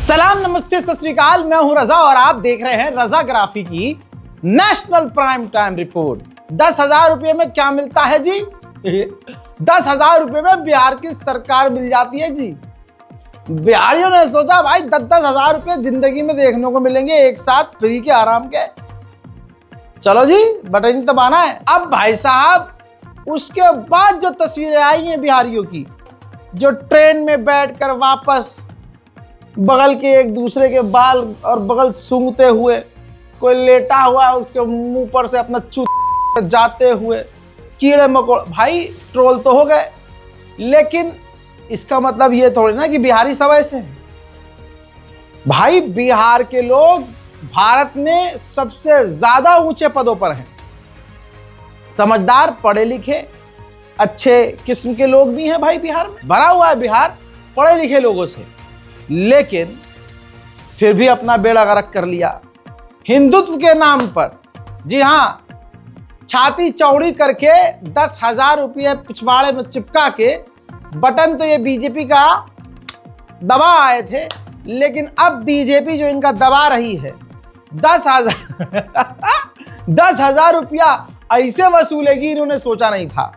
सलाम, नमस्ते, सत श्री अकाल। मैं हूं रजा और आप देख रहे हैं रजाग्राफी की नेशनल प्राइम टाइम रिपोर्ट। 10,000 रुपये में क्या मिलता है जी? 10,000 रुपये में बिहार की सरकार मिल जाती है जी। बिहारियों ने सोचा भाई 10,000 रुपये जिंदगी में देखने को मिलेंगे एक साथ फ्री के, आराम के। चलो जी, बटन दबाना है। अब भाई साहब, उसके बाद जो तस्वीरें आई हैं बिहारियों की, जो ट्रेन में बैठकर वापस बगल के एक दूसरे के बाल और बगल सूंघते हुए, कोई लेटा हुआ उसके मुंह पर से अपना चूत जाते हुए, कीड़े मकोड़े, भाई ट्रोल तो हो गए, लेकिन इसका मतलब ये थोड़ी ना कि बिहारी सब ऐसे हैं। भाई बिहार के लोग भारत में सबसे ज्यादा ऊंचे पदों पर हैं। समझदार, पढ़े लिखे, अच्छे किस्म के लोग भी हैं भाई बिहार में। भरा हुआ है बिहार पढ़े लिखे लोगों से, लेकिन फिर भी अपना बेड़ा गर्क कर लिया हिंदुत्व के नाम पर। जी हां, छाती चौड़ी करके 10,000 रुपये पिछवाड़े में चिपका के बटन तो ये बीजेपी का दबा आए थे, लेकिन अब बीजेपी जो इनका दबा रही है 10,000 रुपया ऐसे वसूलेगी, इन्होंने सोचा नहीं था।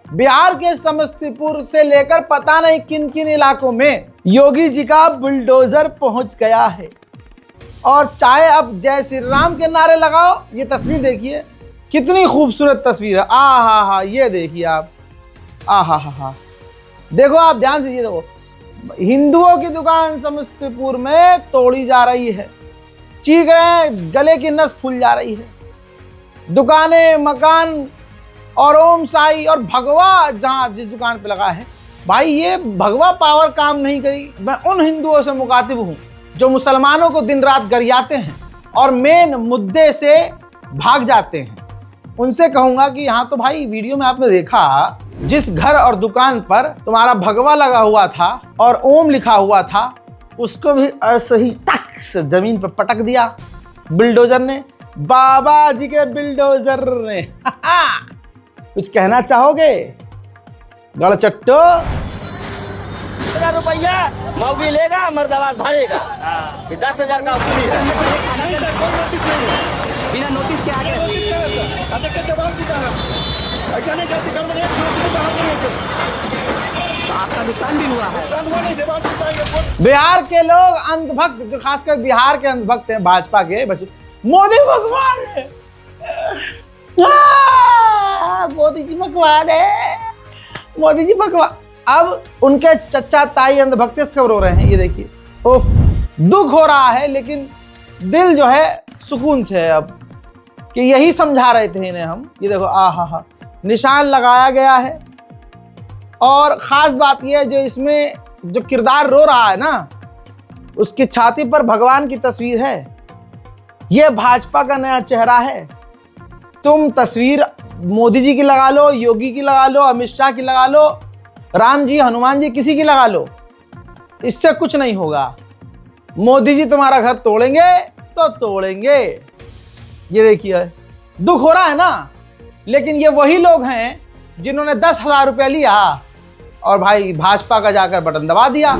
बिहार के समस्तीपुर से लेकर पता नहीं किन किन इलाकों में योगी जी का बुलडोजर पहुंच गया है। और चाहे अब जय श्री राम के नारे लगाओ, ये तस्वीर देखिए कितनी खूबसूरत तस्वीर है। हा, ये देखिए आप, हा, देखो आप ध्यान से, ये देखो हिंदुओं की दुकान समस्तीपुर में तोड़ी जा रही है, चीख रहे हैं, गले की नस फूल जा रही है। दुकानें, मकान और ओम साई और भगवा जहां जिस दुकान पे लगा है, भाई ये भगवा पावर काम नहीं करी। मैं उन हिंदुओं से मुखातिब हूं जो मुसलमानों को दिन रात गरियाते हैं और मेन मुद्दे से भाग जाते हैं। उनसे कहूंगा कि यहाँ तो भाई वीडियो में आपने देखा, जिस घर और दुकान पर तुम्हारा भगवा लगा हुआ था और ओम लिखा हुआ था, उसको भी ऐसे ही टक से जमीन पर पटक दिया बिल्डोजर ने, बाबा जी के बिल्डोजर ने। कुछ कहना चाहोगे गड़चट्टो? 10,000 रुपया मौगी लेगा, मर्दाबाद भरेगा। 10,000 का वसूली है। बिना नोटिस के आगे आपका नुकसान भी हुआ है। बिहार के लोग अंधभक्त, जो खासकर बिहार के अंधभक्त हैं भाजपा के बच्चे, मोदी भगवान है, मोदी जी भगवान है, मोदी जी भगवान। अब उनके चचा ताई अंधभक्त सब रो रहे हैं, ये देखिए। उफ, दुख हो रहा है, लेकिन दिल जो है सुकून से है अब, कि यही समझा रहे थे इन्हें हम। ये देखो, हा, निशान लगाया गया है। और खास बात यह है, जो इसमें जो किरदार रो रहा है ना, उसकी छाती पर भगवान की तस्वीर है। यह भाजपा का नया चेहरा है। तुम तस्वीर मोदी जी की लगा लो, योगी की लगा लो, अमित शाह की लगा लो, राम जी, हनुमान जी, किसी की लगा लो, इससे कुछ नहीं होगा। मोदी जी तुम्हारा घर तोड़ेंगे तो तोड़ेंगे। ये देखिए, दुख हो रहा है ना, लेकिन ये वही लोग हैं जिन्होंने 10,000 रुपया लिया और भाई भाजपा का जाकर बटन दबा दिया।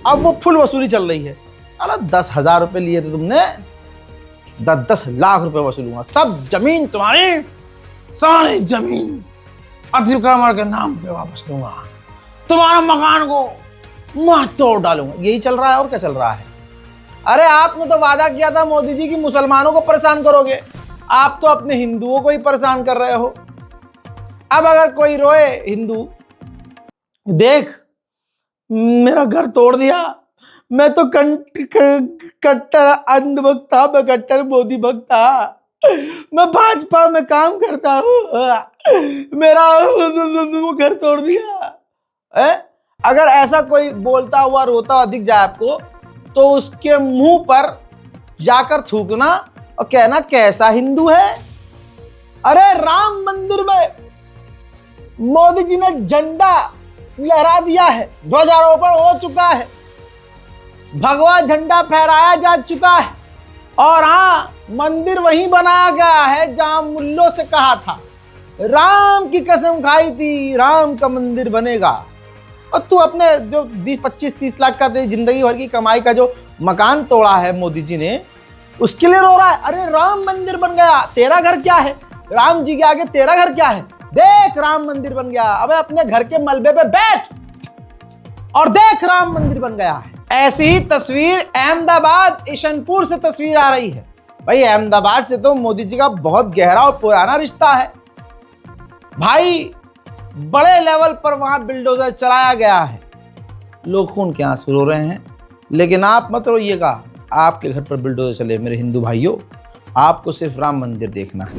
अब वो फुल वसूली चल रही है। अरे 10,000 रुपये लिए थे तुमने, 10 लाख रुपए वसूलूंगा, सब जमीन तुम्हारी, सारी जमीन अतिक्रमण के नाम पे वापस लूंगा, तुम्हारा मकान को मैं तोड़ डालूंगा। यही चल रहा है, और क्या चल रहा है? अरे आपने तो वादा किया था मोदी जी की मुसलमानों को परेशान करोगे, आप तो अपने हिंदुओं को ही परेशान कर रहे हो। अब अगर कोई रोए हिंदू, देख मेरा घर तोड़ दिया, मैं तो कट्टर अंधभक्त था, मैं कट्टर मोदी भक्त था, मैं भाजपा में काम करता हूँ, मेरा घर तोड़ दिया। अगर ऐसा कोई बोलता हुआ रोता हुआ दिख जाए आपको, तो उसके मुंह पर जाकर थूकना और कहना कैसा हिंदू है। अरे राम मंदिर में मोदी जी ने झंडा लहरा दिया है, ध्वजारोपण हो चुका है, भगवा झंडा फहराया जा चुका है, और हाँ, मंदिर वहीं बनाया गया है जहां मुल्लों से कहा था, राम की कसम खाई थी, राम का मंदिर बनेगा। और तू अपने जो 20-25-30 लाख का तेरी जिंदगी भर की कमाई का जो मकान तोड़ा है मोदी जी ने, उसके लिए रो रहा है। अरे राम मंदिर बन गया, तेरा घर क्या है? राम जी के आगे तेरा घर क्या है? देख राम मंदिर बन गया। अबे अपने घर के मलबे पे बैठ और देख राम मंदिर बन गया है। ऐसी ही तस्वीर अहमदाबाद ईशनपुर से तस्वीर आ रही है। भाई अहमदाबाद से तो मोदी जी का बहुत गहरा और पुराना रिश्ता है भाई। बड़े लेवल पर वहां बिल्डोजर चलाया गया है। लोग खून के आंसू रो रहे हैं, लेकिन आप मत रोइएगा। आपके घर पर बिल्डोजर चले मेरे हिंदू भाइयों, आपको सिर्फ राम मंदिर देखना है।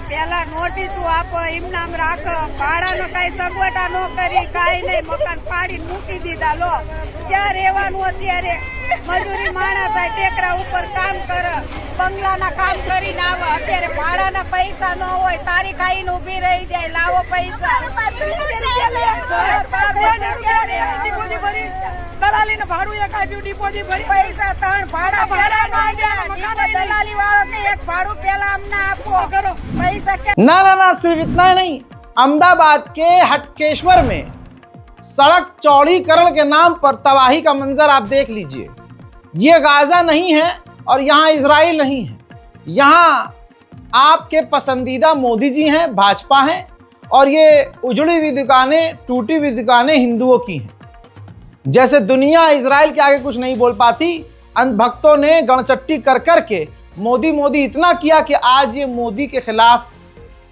પેલા નોટિસ આપો, એમ નામ રાખો, ભાડાનો કઈ સગવડા ન કરી, કઈ નહીં, મકાન ફાડી મૂકી દીધા. લો ક્યાં રહેવાનું? અત્યારે મજૂરી માણસ થાય, ટેકરા ઉપર કામ કરે, બંગલાના કામ કરીને આવે. અત્યારે ભાડાના પૈસા ન હોય, તારી ખાઈને ઊભી રહી જાય. લાવો પૈસા. દલાલીને ભાડું એક આપ્યું, ડિપોઝિટ ભરી પૈસા ત્રણ ભાડા દલાલી વાળો કે એક ભાડું પેલા અમને આપો કરો पैसा क्या? ना सिर्फ इतना ही नहीं, अहमदाबाद के हटकेश्वर में सड़क चौड़ीकरण के नाम पर तबाही का मंजर आप देख लीजिए। ये गाजा नहीं है और यहाँ इजराइल नहीं है। यहाँ आपके पसंदीदा मोदी जी हैं, भाजपा हैं, और ये उजड़ी हुई दुकानें, टूटी हुई दुकानें हिंदुओं की हैं। जैसे दुनिया इजराइल के आगे कुछ नहीं बोल पाती, अंधभक्तों ने गणचट्टी कर करके मोदी मोदी इतना किया कि आज ये मोदी के खिलाफ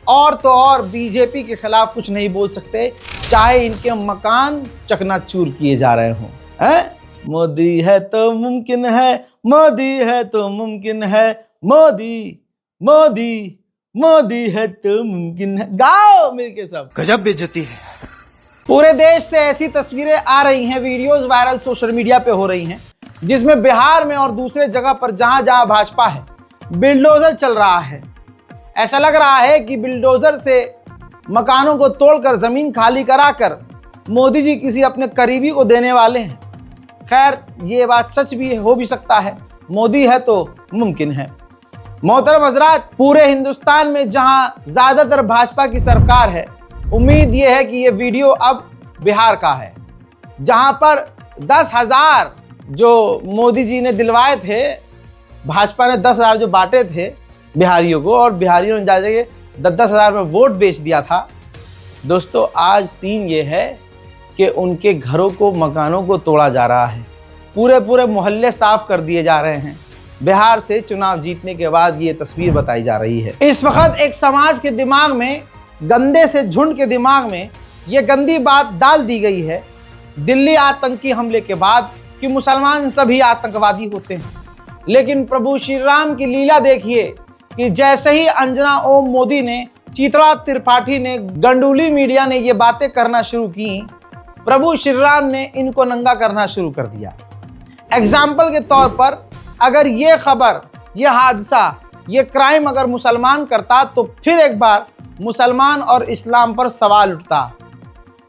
और तो और बीजेपी के खिलाफ कुछ नहीं बोल सकते, चाहे इनके मकान चकनाचूर किए जा रहे हों। मोदी है तो मुमकिन है, मोदी है तो मुमकिन है, मोदी मोदी मोदी है तो मुमकिन है। गाओ मिलके सब। गजब बेइज्जती है। पूरे देश से ऐसी तस्वीरें आ रही हैं, वीडियोस वायरल सोशल मीडिया पे हो रही हैं, जिसमें बिहार में और दूसरे जगह पर जहां जहां भाजपा है, बिल्डोजर चल रहा है। ऐसा लग रहा है कि बिल्डोजर से मकानों को तोड़कर जमीन खाली कराकर मोदी जी किसी अपने करीबी को देने वाले हैं। खैर ये बात सच भी हो भी सकता है, मोदी है तो मुमकिन है। मोहतरम हजरात, पूरे हिंदुस्तान में जहां ज्यादातर भाजपा की सरकार है, उम्मीद ये है कि ये वीडियो अब बिहार का है, जहां पर 10,000 जो मोदी जी ने दिलवाए थे, भाजपा ने 10,000 जो बांटे थे बिहारियों को, और बिहारियों ने जाके 10,000 में वोट बेच दिया था। दोस्तों आज सीन ये है कि उनके घरों को, मकानों को तोड़ा जा रहा है, पूरे मोहल्ले साफ कर दिए जा रहे हैं। बिहार से चुनाव जीतने के बाद ये तस्वीर बताई जा रही है। इस वक्त एक समाज के दिमाग में, गंदे से झुंड के दिमाग में ये गंदी बात डाल दी गई है दिल्ली आतंकी हमले के बाद कि मुसलमान सभी आतंकवादी होते हैं। लेकिन प्रभु श्री राम की लीला देखिए कि जैसे ही अंजना ओम मोदी ने, चित्रा त्रिपाठी ने, गंडूली मीडिया ने ये बातें करना शुरू की, प्रभु श्री राम ने इनको नंगा करना शुरू कर दिया। एग्जाम्पल के तौर पर अगर ये खबर, ये हादसा, ये क्राइम अगर मुसलमान करता तो फिर एक बार मुसलमान और इस्लाम पर सवाल उठता।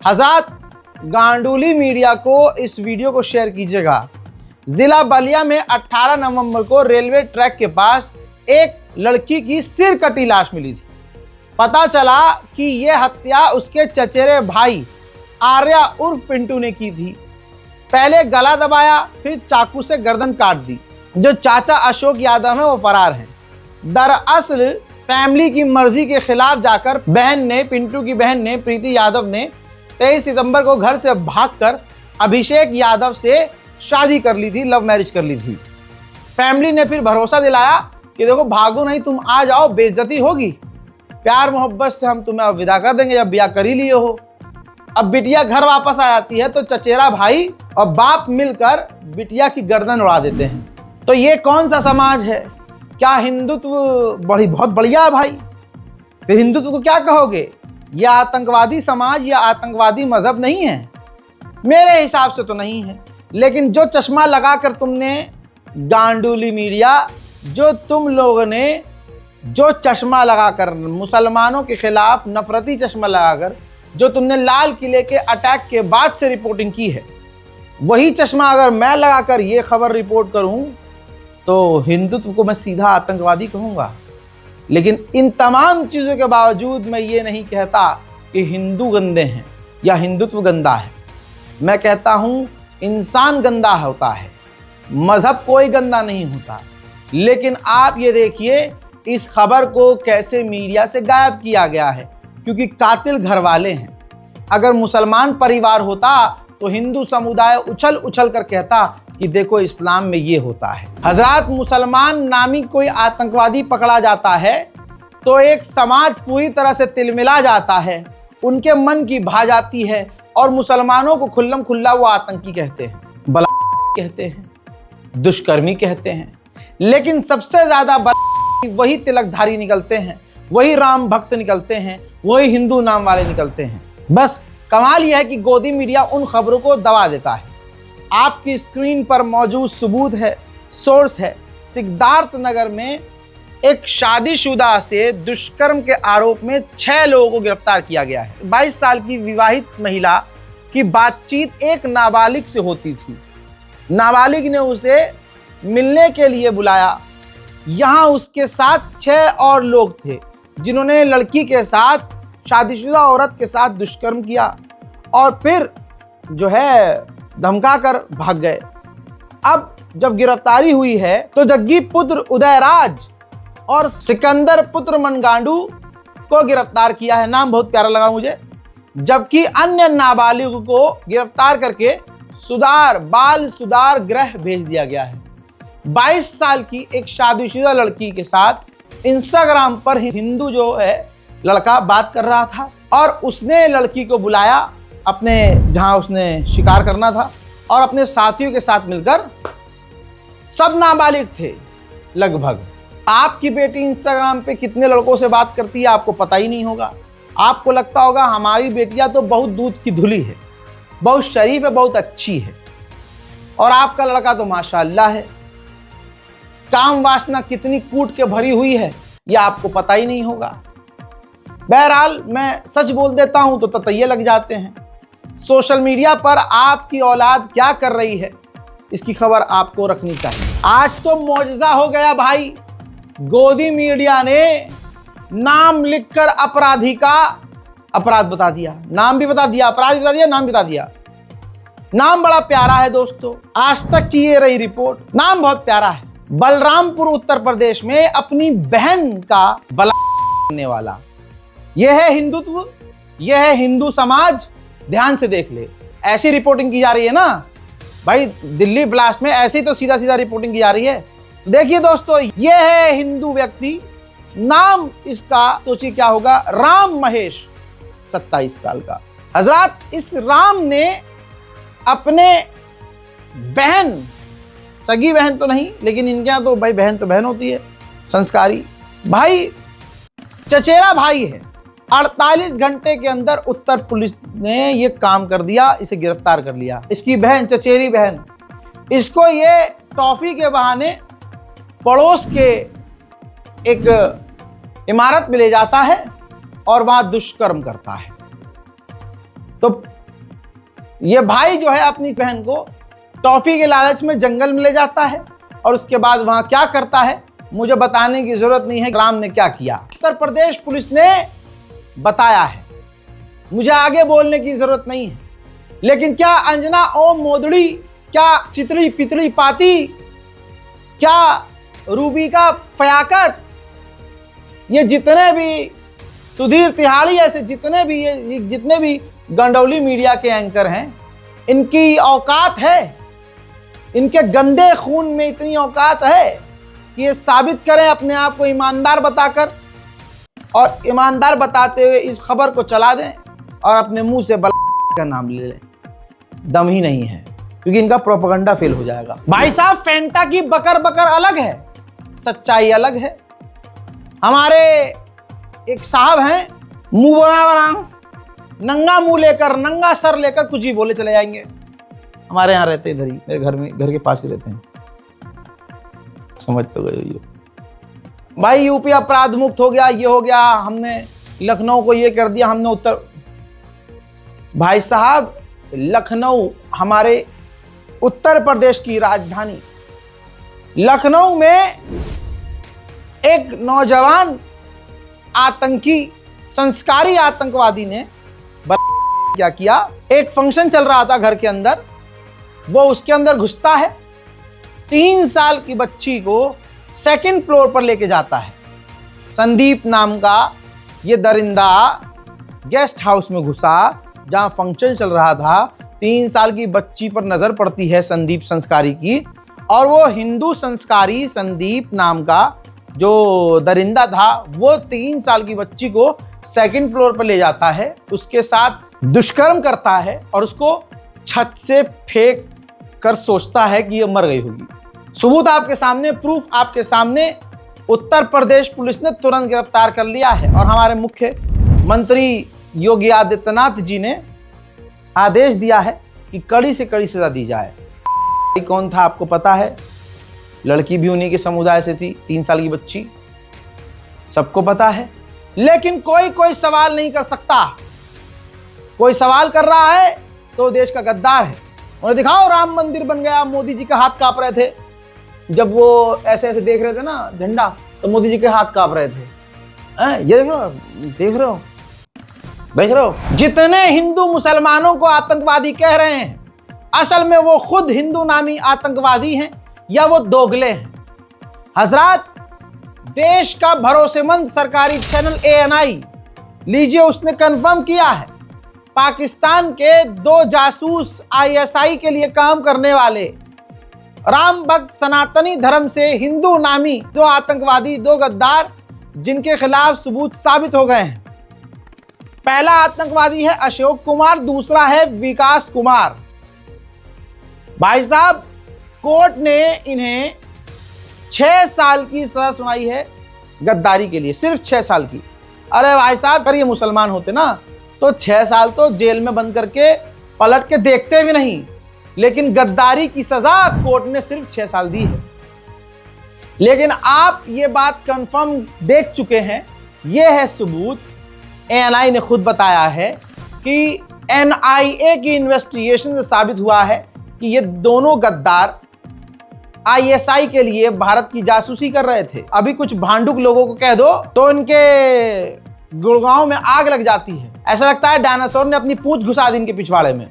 हज़रात, गांडूली मीडिया को इस वीडियो को शेयर कीजिएगा। जिला बलिया में 18 नवंबर को रेलवे ट्रैक के पास एक लड़की की सिर कटी लाश मिली थी। पता चला कि यह हत्या उसके चचेरे भाई आर्या उर्फ पिंटू ने की थी। पहले गला दबाया, फिर चाकू से गर्दन काट दी। जो चाचा अशोक यादव हैं वो फरार हैं। दरअसल फैमिली की मर्जी के खिलाफ जाकर बहन ने, पिंटू की बहन ने, प्रीति यादव ने 23 सितंबर को घर से भागकर अभिषेक यादव से शादी कर ली थी, लव मैरिज कर ली थी। फैमिली ने फिर भरोसा दिलाया कि देखो भागो नहीं, तुम आ जाओ, बेइज्जती होगी, प्यार मोहब्बत से हम तुम्हें अब विदा कर देंगे जब ब्याह कर ही लिए हो। अब बिटिया घर वापस आ जाती है तो चचेरा भाई और बाप मिलकर बिटिया की गर्दन उड़ा देते हैं। तो ये कौन सा समाज है? क्या हिंदुत्व बहुत बढ़िया है भाई? फिर हिंदुत्व को क्या कहोगे? यह आतंकवादी समाज या आतंकवादी मजहब नहीं है? मेरे हिसाब से तो नहीं है। लेकिन जो चश्मा लगाकर तुमने, गांडूली मीडिया, जो तुम लोगों ने जो चश्मा लगाकर मुसलमानों के खिलाफ नफरती चश्मा लगाकर जो तुमने लाल किले के अटैक के बाद से रिपोर्टिंग की है, वही चश्मा अगर मैं लगाकर ये खबर रिपोर्ट करूं तो हिंदुत्व को मैं सीधा आतंकवादी कहूंगा? लेकिन इन तमाम चीज़ों के बावजूद मैं ये नहीं कहता कि हिंदू गंदे हैं या हिंदुत्व गंदा है। मैं कहता हूँ इंसान गंदा होता है, मजहब कोई गंदा नहीं होता। लेकिन आप ये देखिए इस खबर को कैसे मीडिया से गायब किया गया है, क्योंकि कातिल घर वाले हैं। अगर मुसलमान परिवार होता तो हिंदू समुदाय उछल उछल कर कहता कि देखो इस्लाम में ये होता है। हजरात, मुसलमान नामी कोई आतंकवादी पकड़ा जाता है तो एक समाज पूरी तरह से तिलमिला जाता है, उनके मन की भा जाती है और मुसलमानों को खुल्लम खुल्ला वो आतंकी कहते हैं, बला कहते हैं, दुष्कर्मी कहते हैं। लेकिन सबसे ज्यादा वही तिलकधारी निकलते हैं, वही राम भक्त निकलते हैं, वही हिंदू नाम वाले निकलते हैं। बस कमाल यह है कि गोदी मीडिया उन खबरों को दबा देता है। आपकी स्क्रीन पर मौजूद सबूत है, सोर्स है। सिद्धार्थ नगर में एक शादीशुदा से दुष्कर्म के आरोप में 6 लोगों को गिरफ्तार किया गया है। 22 साल की विवाहित महिला की बातचीत एक नाबालिग से होती थी। नाबालिग ने उसे मिलने के लिए बुलाया। यहाँ उसके साथ 6 और लोग थे जिन्होंने लड़की के साथ, शादीशुदा औरत के साथ दुष्कर्म किया और फिर जो है धमका कर भाग गए। अब जब गिरफ्तारी हुई है तो जग्गी पुत्र उदयराज और सिकंदर पुत्र मनगांडू को गिरफ्तार किया है। नाम बहुत प्यारा लगा मुझे। जबकि अन्य नाबालिग को गिरफ्तार करके बाल सुधार गृह भेज दिया गया है। 22 साल की एक शादीशुदा लड़की के साथ इंस्टाग्राम पर हिंदू जो है लड़का बात कर रहा था और उसने लड़की को बुलाया अपने जहां उसने शिकार करना था और अपने साथियों के साथ मिलकर, सब नाबालिग थे लगभग। आपकी बेटी इंस्टाग्राम पे कितने लड़कों से बात करती है आपको पता ही नहीं होगा। आपको लगता होगा हमारी बेटियां तो बहुत दूध की धुली है, बहुत शरीफ है, बहुत अच्छी है, और आपका लड़का तो माशाअल्लाह है। काम वासना कितनी कूट के भरी हुई है यह आपको पता ही नहीं होगा। बहरहाल मैं सच बोल देता हूं तो ततैये लग जाते हैं। सोशल मीडिया पर आपकी औलाद क्या कर रही है इसकी खबर आपको रखनी चाहिए। आज तो मौजज़ा हो गया भाई, गोदी मीडिया ने नाम लिखकर अपराधी का अपराध बता दिया, नाम भी बता दिया, अपराध बता दिया, नाम बता दिया। नाम बड़ा प्यारा है दोस्तों। आज तक की ये रही रिपोर्ट, नाम बहुत प्यारा है। बलरामपुर उत्तर प्रदेश में अपनी बहन का बला करने वाला, यह है हिंदुत्व, यह है हिंदू समाज। ध्यान से देख ले, ऐसी रिपोर्टिंग की जा रही है ना भाई। दिल्ली ब्लास्ट में ऐसे ही तो सीधा सीधा रिपोर्टिंग की जा रही है। देखिए दोस्तों, यह है हिंदू व्यक्ति, नाम इसका सोचिए क्या होगा, राम महेश, 27 साल का। हजरात, इस राम ने अपने बहन, सगी बहन तो नहीं लेकिन इनके यहाँ तो भाई बहन तो बहन होती है, संस्कारी भाई, चचेरा भाई है। 48 घंटे के अंदर उत्तर पुलिस ने ये काम कर दिया, इसे गिरफ्तार कर लिया। इसकी बहन, चचेरी बहन, इसको ये टॉफी के बहाने पड़ोस के एक इमारत में ले जाता है और वहां दुष्कर्म करता है। तो ये भाई जो है अपनी बहन को टॉफी के लालच में जंगल में ले जाता है और उसके बाद वहां क्या करता है मुझे बताने की जरूरत नहीं है राम ने क्या किया। उत्तर प्रदेश पुलिस ने बताया है, मुझे आगे बोलने की जरूरत नहीं है। लेकिन क्या अंजना ओम मोदड़ी, क्या चितली पितली पाती, क्या रूबिका फयाकत, ये जितने भी सुधीर तिहाड़ी, ऐसे जितने भी गंडौली मीडिया के एंकर हैं, इनकी औकात है, इनके गंदे खून में इतनी औकात है कि ये साबित करें अपने आप को ईमानदार बताकर, और ईमानदार बताते हुए इस खबर को चला दें और अपने मुंह से बला का नाम ले लें। दम ही नहीं है, क्योंकि इनका प्रोपेगेंडा फेल हो जाएगा। भाई साहब, फेंटा की बकर बकर अलग है, सच्चाई अलग है। हमारे एक साहब हैं, मुंह बना नंगा मुंह लेकर, नंगा सर लेकर कुछ ही बोले चले जाएंगे। हमारे यहाँ रहते इधर ही, मेरे घर में, घर के पास ही रहते हैं, समझ तो गए। भाई यूपी अपराध मुक्त हो गया, ये हो गया, हमने लखनऊ को ये कर दिया, हमने उत्तर। भाई साहब, लखनऊ हमारे उत्तर प्रदेश की राजधानी, लखनऊ में एक नौजवान आतंकी संस्कारी आतंकवादी ने क्या किया, एक फंक्शन चल रहा था घर के अंदर, वो उसके अंदर घुसता है, 3 साल की बच्ची को सेकंड फ्लोर पर लेके जाता है। संदीप नाम का ये दरिंदा गेस्ट हाउस में घुसा जहां फंक्शन चल रहा था। 3 साल की बच्ची पर नजर पड़ती है संदीप संस्कारी की, और वो हिंदू संस्कारी संदीप नाम का जो दरिंदा था वो 3 साल की बच्ची को सेकंड फ्लोर पर ले जाता है, उसके साथ दुष्कर्म करता है और उसको छत से फेंक कर सोचता है कि ये मर गई होगी। सबूत आपके सामने, प्रूफ आपके सामने। उत्तर प्रदेश पुलिस ने तुरंत गिरफ्तार कर लिया है और हमारे मुख्यमंत्री योगी आदित्यनाथ जी ने आदेश दिया है कि कड़ी से कड़ी सजा दी जाए। कौन था आपको पता है? लड़की भी उन्हीं के समुदाय से थी, 3 साल की बच्ची, सबको पता है। लेकिन कोई सवाल नहीं कर सकता। कोई सवाल कर रहा है तो देश का गद्दार है। उन्हें दिखाओ, राम मंदिर बन गया, मोदी जी का हाथ कांप रहे थे जब वो ऐसे ऐसे देख रहे थे ना झंडा, तो मोदी जी के हाथ कांप रहे थे। ये देख रहे हो जितने हिंदू मुसलमानों को आतंकवादी कह रहे हैं, असल में वो खुद हिंदू नामी आतंकवादी हैं या वो दोगले हैं। हजरात, देश का भरोसेमंद सरकारी चैनल ANI लीजिए, उसने कंफर्म किया है पाकिस्तान के 2 जासूस ISI के लिए काम करने वाले राम भक्त सनातनी धर्म से हिंदू नामी 2 आतंकवादी, 2 गद्दार, जिनके खिलाफ सबूत साबित हो गए हैं। पहला आतंकवादी है अशोक कुमार, दूसरा है विकास कुमार। भाई साहब, कोर्ट ने इन्हें 6 साल की सजा सुनाई है गद्दारी के लिए, सिर्फ 6 साल की। अरे भाई साहब, अगर ये मुसलमान होते ना तो 6 साल तो जेल में बंद करके पलट के देखते भी नहीं, लेकिन गद्दारी की सजा कोर्ट ने सिर्फ 6 साल दी है। लेकिन आप ये बात कंफर्म देख चुके हैं, ये है सबूत। ANI ने खुद बताया है कि NIA की इन्वेस्टिगेशन से साबित हुआ है कि ये दोनों गद्दार ISI के लिए भारत की जासूसी कर रहे थे। अभी कुछ भांडुक लोगों को कह दो तो इनके गुड़गांव में आग लग जाती है। ऐसा लगता है डायनासोर ने अपनी पूंछ घुसा दी इनके पिछवाड़े में,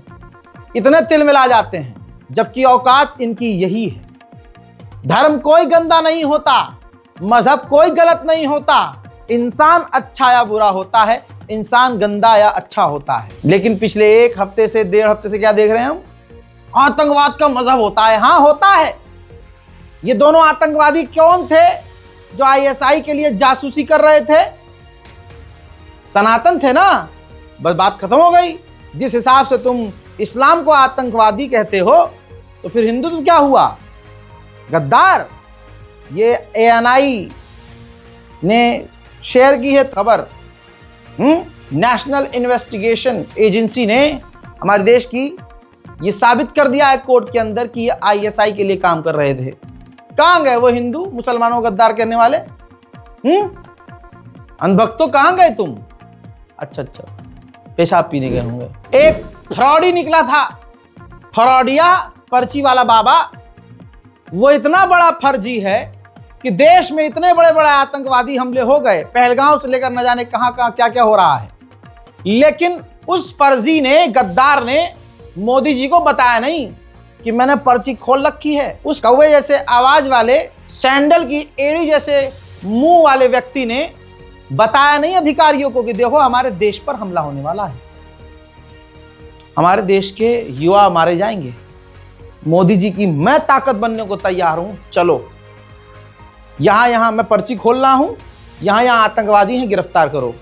इतने तिल मिला जाते हैं, जबकि औकात इनकी यही है। धर्म कोई गंदा नहीं होता, मजहब कोई गलत नहीं होता, इंसान अच्छा या बुरा होता है, इंसान गंदा या अच्छा होता है। लेकिन पिछले 1 हफ्ते से 1.5 हफ्ते से क्या देख रहे हैं हम? आतंकवाद का मजहब होता है। हाँ, होता है। ये दोनों आतंकवादी कौन थे जो ISI के लिए जासूसी कर रहे थे? सनातन थे ना, बस बात खत्म हो गई। जिस हिसाब से तुम इस्लाम को आतंकवादी कहते हो, तो फिर हिंदुत्व क्या हुआ? गद्दार। ये ANI ने शेयर की है खबर। नेशनल इन्वेस्टिगेशन एजेंसी ने हमारे देश की ये साबित कर दिया है कोर्ट के अंदर कि ये ISI के लिए काम कर रहे थे। कहां गए वो हिंदू मुसलमानों को गद्दार करने वाले? अंधभक्तों, कहां गए तुम? अच्छा, पेशाब पीने गए होंगे। एक फ्रॉडी निकला था, फ्रॉडिया पर्ची वाला बाबा। वो इतना बड़ा फर्जी है कि देश में इतने बड़े बड़े आतंकवादी हमले हो गए, पहलगांव से लेकर न जाने कहां कहां क्या क्या हो रहा है, लेकिन उस फर्जी ने, गद्दार ने मोदी जी को बताया नहीं कि मैंने पर्ची खोल रखी है। उस कौवे जैसे आवाज वाले, सैंडल की एड़ी जैसे मुंह वाले व्यक्ति ने बताया नहीं अधिकारियों को कि देखो हमारे देश पर हमला होने वाला है, हमारे देश के युवा मारे जाएंगे। मोदी जी की मैं ताकत बनने को तैयार हूं, चलो यहां मैं पर्ची खोल रहा हूं, यहां आतंकवादी हैं, गिरफ्तार करो,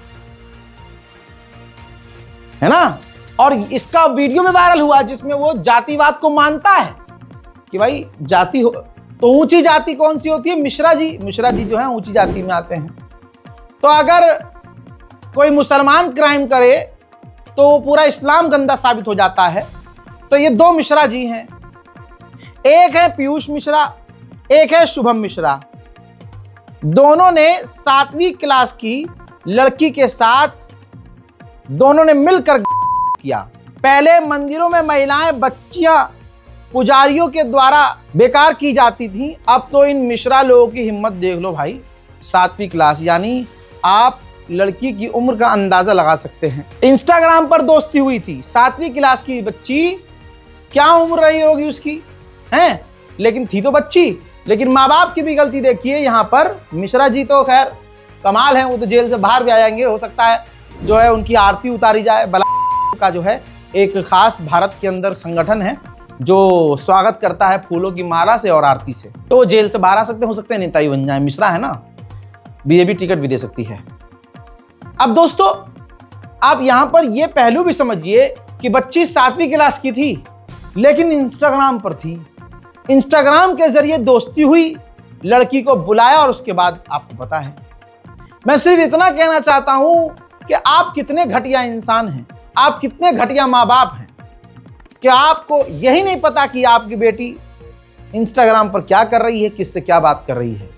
है ना। और इसका वीडियो में वायरल हुआ जिसमें वो जातिवाद को मानता है कि भाई जाति हो तो ऊंची जाति कौन सी होती है? मिश्रा जी जो है ऊंची जाति में आते हैं। तो अगर कोई मुसलमान क्राइम करे तो वो पूरा इस्लाम गंदा साबित हो जाता है। तो ये 2 मिश्रा जी हैं, एक है पीयूष मिश्रा, एक है शुभम मिश्रा। दोनों ने 7वीं क्लास की लड़की के साथ दोनों ने मिलकर किया। पहले मंदिरों में महिलाएं, बच्चियां पुजारियों के द्वारा बेकार की जाती थी, अब तो इन मिश्रा लोगों की हिम्मत देख लो भाई। 7वीं क्लास यानी आप लड़की की उम्र का अंदाजा लगा सकते हैं। इंस्टाग्राम पर दोस्ती हुई थी, 7वीं क्लास की बच्ची, क्या उम्र रही होगी उसकी, हैं? लेकिन थी तो बच्ची। लेकिन माँ बाप की भी गलती देखिए यहाँ पर। मिश्रा जी तो खैर कमाल है, वो तो जेल से बाहर भी आ जाएंगे, हो सकता है जो है उनकी आरती उतारी जाए। बला का जो है एक खास भारत के अंदर संगठन है जो स्वागत करता है फूलों की माला से और आरती से, तो वो जेल से बाहर आ सकते, हो सकते हैं नेता ही बन जाए। मिश्रा है ना, बीजेपी टिकट भी दे सकती है। अब दोस्तों आप यहां पर यह पहलू भी समझिए कि बच्ची 7वीं क्लास की थी लेकिन इंस्टाग्राम पर थी। इंस्टाग्राम के जरिए दोस्ती हुई, लड़की को बुलाया और उसके बाद आपको पता है। मैं सिर्फ इतना कहना चाहता हूं कि आप कितने घटिया इंसान हैं, आप कितने घटिया माँ बाप हैं कि आपको यही नहीं पता कि आपकी बेटी इंस्टाग्राम पर क्या कर रही है, किससे क्या बात कर रही है।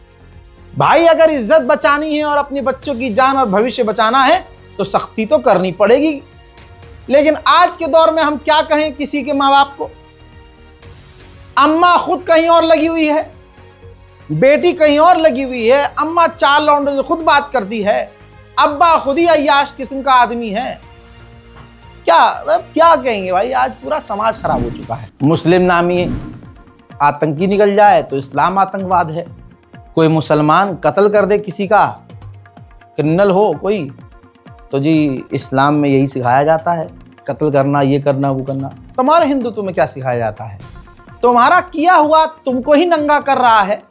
भाई अगर इज्जत बचानी है और अपने बच्चों की जान और भविष्य बचाना है तो सख्ती तो करनी पड़ेगी। लेकिन आज के दौर में हम क्या कहें किसी के माँ बाप को। अम्मा खुद कहीं और लगी हुई है, बेटी कहीं और लगी हुई है, अम्मा 4 लौंडों से खुद बात करती है, अब्बा खुद ही अय्याश किस्म का आदमी है। क्या कहेंगे भाई, आज पूरा समाज खराब हो चुका है। मुस्लिम नामी आतंकी निकल जाए तो इस्लाम आतंकवाद है, कोई मुसलमान कत्ल कर दे किसी का, क्रिमिनल हो कोई, तो जी इस्लाम में यही सिखाया जाता है, कत्ल करना, ये करना, वो करना। तुम्हारे हिंदुत्व में क्या सिखाया जाता है? तुम्हारा किया हुआ तुमको ही नंगा कर रहा है।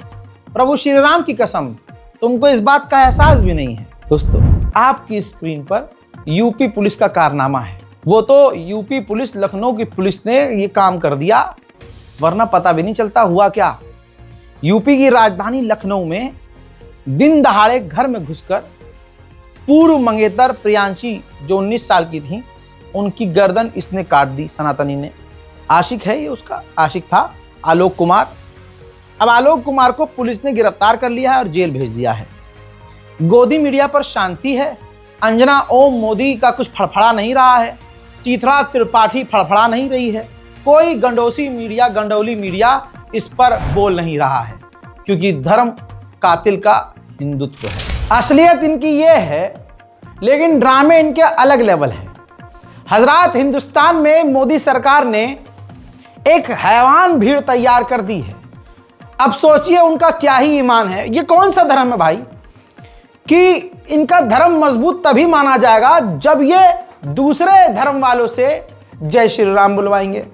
प्रभु श्री राम की कसम, तुमको इस बात का एहसास भी नहीं है। दोस्तों आपकी स्क्रीन पर यूपी पुलिस का कारनामा है। वो तो यूपी पुलिस, लखनऊ की पुलिस ने ये काम कर दिया, वरना पता भी नहीं चलता हुआ क्या। यूपी की राजधानी लखनऊ में दिन दहाड़े घर में घुसकर पूर्व मंगेतर प्रियांशी जो 19 साल की थी, उनकी गर्दन इसने काट दी, सनातनी ने। आशिक है ये, उसका आशिक था आलोक कुमार। अब आलोक कुमार को पुलिस ने गिरफ्तार कर लिया है और जेल भेज दिया है। गोदी मीडिया पर शांति है, अंजना ओम मोदी का कुछ फड़फड़ा नहीं रहा है, चित्रा त्रिपाठी फड़फड़ा नहीं रही है, कोई गंडोसी मीडिया, गंडौली मीडिया इस पर बोल नहीं रहा है, क्योंकि धर्म कातिल का हिंदुत्व है। असलियत इनकी ये है, लेकिन ड्रामे इनके अलग लेवल है। हजरात, हिंदुस्तान में मोदी सरकार ने एक हैवान भीड़ तैयार कर दी है। अब सोचिए उनका क्या ही ईमान है। ये कौन सा धर्म है भाई कि इनका धर्म मजबूत तभी माना जाएगा जब ये दूसरे धर्म वालों से जय श्री राम बुलवाएंगे।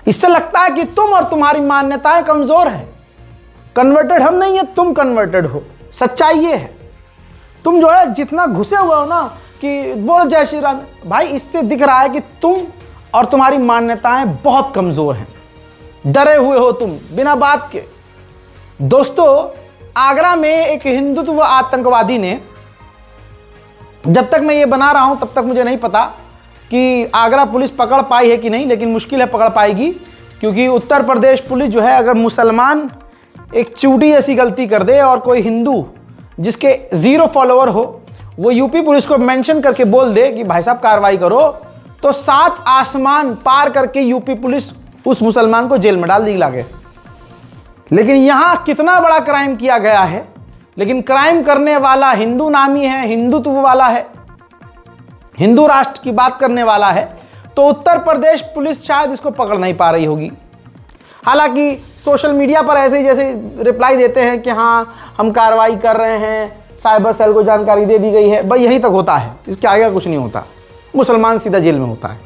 इससे लगता है कि तुम और तुम्हारी मान्यताएं कमजोर हैं। कन्वर्टेड हम नहीं है, तुम कन्वर्टेड हो। सच्चाई ये है, तुम जो है जितना घुसे हुए हो ना कि बोल जय श्री राम, भाई इससे दिख रहा है कि तुम और तुम्हारी मान्यताएं बहुत कमजोर हैं, डरे हुए हो तुम बिना बात के। दोस्तों आगरा में एक हिंदुत्व आतंकवादी ने, जब तक मैं ये बना रहा हूं तब तक मुझे नहीं पता कि आगरा पुलिस पकड़ पाई है कि नहीं, लेकिन मुश्किल है पकड़ पाएगी, क्योंकि उत्तर प्रदेश पुलिस जो है, अगर मुसलमान एक चूटी ऐसी गलती कर दे और कोई हिंदू जिसके 0 फॉलोअर हो वो यूपी पुलिस को मेंशन करके बोल दे कि भाई साहब कार्रवाई करो, तो 7 आसमान पार करके यूपी पुलिस उस मुसलमान को जेल में डाल दी लागे। लेकिन यहां कितना बड़ा क्राइम किया गया है, लेकिन क्राइम करने वाला हिंदू नामी है, हिंदुत्व वाला है, हिंदू राष्ट्र की बात करने वाला है, तो उत्तर प्रदेश पुलिस शायद इसको पकड़ नहीं पा रही होगी। हालांकि सोशल मीडिया पर ऐसे ही जैसे रिप्लाई देते हैं कि हाँ हम कार्रवाई कर रहे हैं, साइबर सेल को जानकारी दे दी गई है, भाई यहीं तक होता है, इसके आगे कुछ नहीं होता। मुसलमान सीधा जेल में होता है।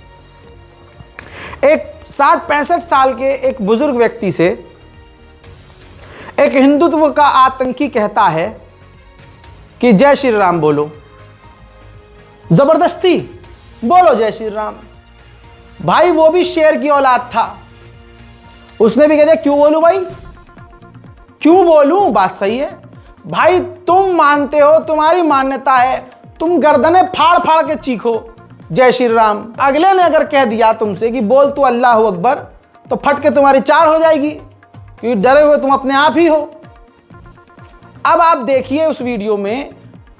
एक 60-65 साल के एक बुजुर्ग व्यक्ति से एक हिंदुत्व का आतंकी कहता है कि जय श्री राम बोलो, जबरदस्ती बोलो जय श्री राम। भाई वो भी शेर की औलाद था, उसने भी कह दिया क्यों बोलूं भाई, क्यों बोलूं, बात सही है भाई। तुम मानते हो, तुम्हारी मान्यता है, तुम गर्दनें फाड़ फाड़ के चीखो जय श्री राम। अगले ने अगर कह दिया तुमसे कि बोल तू अल्लाह अकबर, तो फट के तुम्हारी 4 हो जाएगी, क्योंकि डरे हुए तुम अपने आप ही हो। अब आप देखिए उस वीडियो में,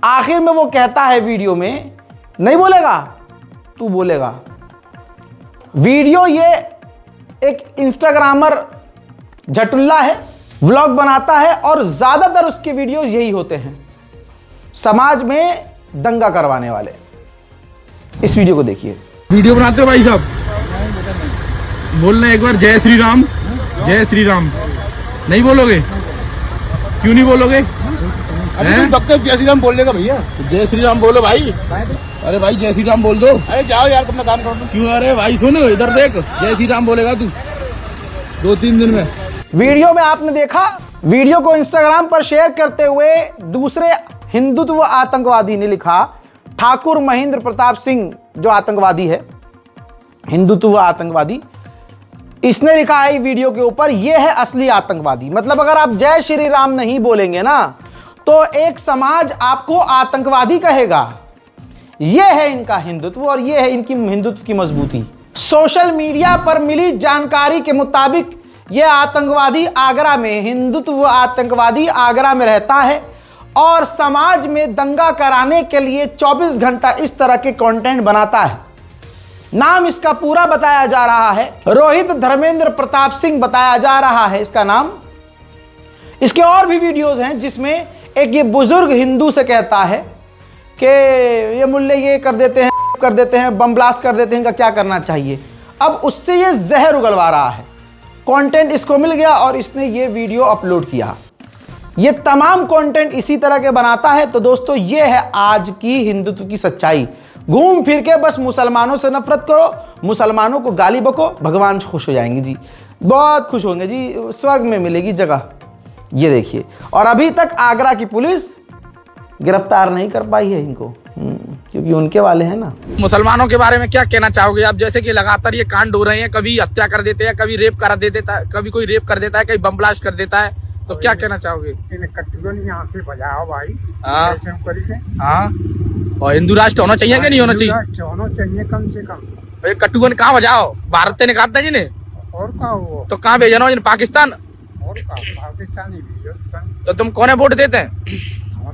आखिर में वो कहता है वीडियो में, नहीं बोलेगा तू बोलेगा। वीडियो ये एक इंस्टाग्रामर झटुल्ला है, व्लॉग बनाता है और ज्यादातर उसके वीडियो यही होते हैं समाज में दंगा करवाने वाले। इस वीडियो को देखिए। वीडियो बनाते हो भाई साहब? बोलना एक बार जय श्री राम। जय श्री राम नहीं बोलोगे? क्यों नहीं बोलोगे? जय श्री राम बोल देगा भैया। जय श्री राम बोलो भाई। अरे भाई जय श्री राम बोल दो। अरे जाओ यार, अपना काम करो। क्यों? अरे भाई सुन, इधर देख, जय श्री राम बोलेगा तू 2-3 दिन में। वीडियो में आपने देखा, वीडियो को इंस्टाग्राम पर शेयर करते हुए दूसरे हिंदुत्व आतंकवादी ने लिखा, ठाकुर महेंद्र प्रताप सिंह जो आतंकवादी है, हिंदुत्व आतंकवादी, इसने लिखा है वीडियो के ऊपर, ये है असली आतंकवादी। मतलब अगर आप जय श्री राम नहीं बोलेंगे ना तो एक समाज आपको आतंकवादी कहेगा। यह है इनका हिंदुत्व और यह है इनकी हिंदुत्व की मजबूती। सोशल मीडिया पर मिली जानकारी के मुताबिक यह आतंकवादी आगरा में, हिंदुत्व आतंकवादी आगरा में रहता है और समाज में दंगा कराने के लिए 24 घंटा इस तरह के कंटेंट बनाता है। नाम इसका पूरा बताया जा रहा है, रोहित धर्मेंद्र प्रताप सिंह बताया जा रहा है इसका नाम। इसके और भी वीडियोस हैं जिसमें एक ये बुजुर्ग हिंदू से कहता है कि ये मुल्ले ये कर देते हैं, बम ब्लास्ट कर देते हैं, इनका क्या करना चाहिए। अब उससे ये जहर उगलवा रहा है। कंटेंट इसको मिल गया और इसने ये वीडियो अपलोड किया। ये तमाम कंटेंट इसी तरह के बनाता है। तो दोस्तों ये है आज की हिंदुत्व की सच्चाई। घूम फिर के बस मुसलमानों से नफरत करो, मुसलमानों को गाली बको, भगवान खुश हो जाएंगे जी, बहुत खुश होंगे जी, स्वर्ग में मिलेगी जगह। ये देखिए, और अभी तक आगरा की पुलिस गिरफ्तार नहीं कर पाई है इनको, क्योंकि उनके वाले हैं ना। मुसलमानों के बारे में क्या कहना चाहोगे आप? जैसे कि लगातार ये कांड हो रहे हैं, कभी हत्या कर देते हैं, कभी रेप कर देता है, कभी कोई रेप कर देता है, कभी बम ब्लास्ट कर देता है, तो क्या कहना चाहोगे? यहाँ से बजाओ भाई। हाँ, और हिंदू राष्ट्र होना चाहिए कि नहीं होना चाहिए? होना चाहिए कम से कम। कट्टुगन कहाँ बजाओ? भारत से निकालते हैं जिन्हें, और कहाँ हुआ तो कहाँ भेजना हो? पाकिस्तान। और पाकिस्तान ही। तो तुम कौन वोट देते हैं?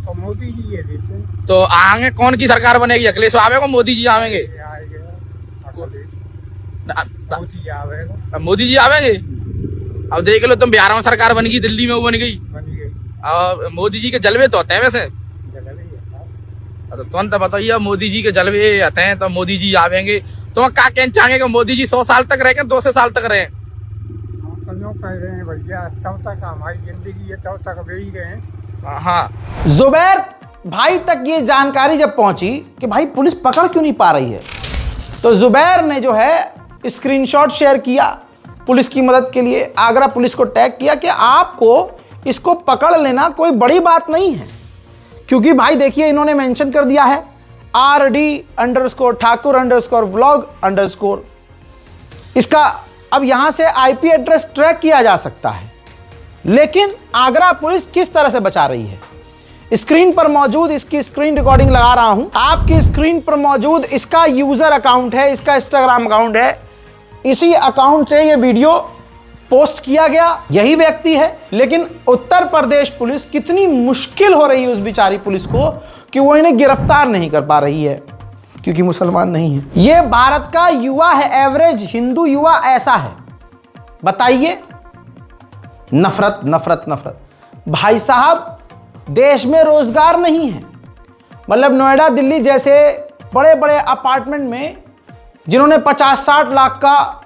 तो मोदी जी ये देते हैं। तो आगे कौन की सरकार बनेगी? अखिलेश आवेगा, मोदी जी आवेंगे? मोदी जी आवेंगे। अब देख लो, तुम बिहार में सरकार बन गई, दिल्ली में वो बन गई, और मोदी जी के जलवे तो होते हैं वैसे। तो तुम तो बताइए, मोदी जी के जलवे आते हैं तो मोदी जी आवेंगे। तो क्या कहना चाहेंगे कि मोदी जी 100 साल तक रहे, 200 साल तक रहे? कह रहे हैं भैया, तब तक हमारी जिंदगी है, तब तक वे ही गए। हाँ, जुबैर भाई तक ये जानकारी जब पहुंची कि भाई पुलिस पकड़ क्यों नहीं पा रही है, तो जुबैर ने जो है स्क्रीनशॉट शेयर किया पुलिस की मदद के लिए, आगरा पुलिस को टैग किया कि आपको इसको पकड़ लेना कोई बड़ी बात नहीं है। क्योंकि भाई देखिए, इन्होंने मेंशन कर दिया है RD_ठाकुर_vlog_। इसका अब यहां से IP एड्रेस ट्रैक किया जा सकता है। लेकिन आगरा पुलिस किस तरह से बचा रही है, स्क्रीन पर मौजूद इसकी स्क्रीन रिकॉर्डिंग लगा रहा हूं आपकी स्क्रीन पर मौजूद। इसका यूजर अकाउंट है, इसका इंस्टाग्राम अकाउंट है, इसी अकाउंट से ये वीडियो पोस्ट किया गया, यही व्यक्ति है। लेकिन उत्तर प्रदेश पुलिस, कितनी मुश्किल हो रही है उस बेचारी पुलिस को कि वो इन्हें गिरफ्तार नहीं कर पा रही है, क्योंकि मुसलमान नहीं है। ये भारत का युवा है, एवरेज हिंदू युवा ऐसा है। बताइए, नफरत नफरत नफरत। भाई साहब, देश में रोजगार नहीं है। मतलब नोएडा, दिल्ली जैसे बड़े बड़े अपार्टमेंट में जिन्होंने 50-60 लाख का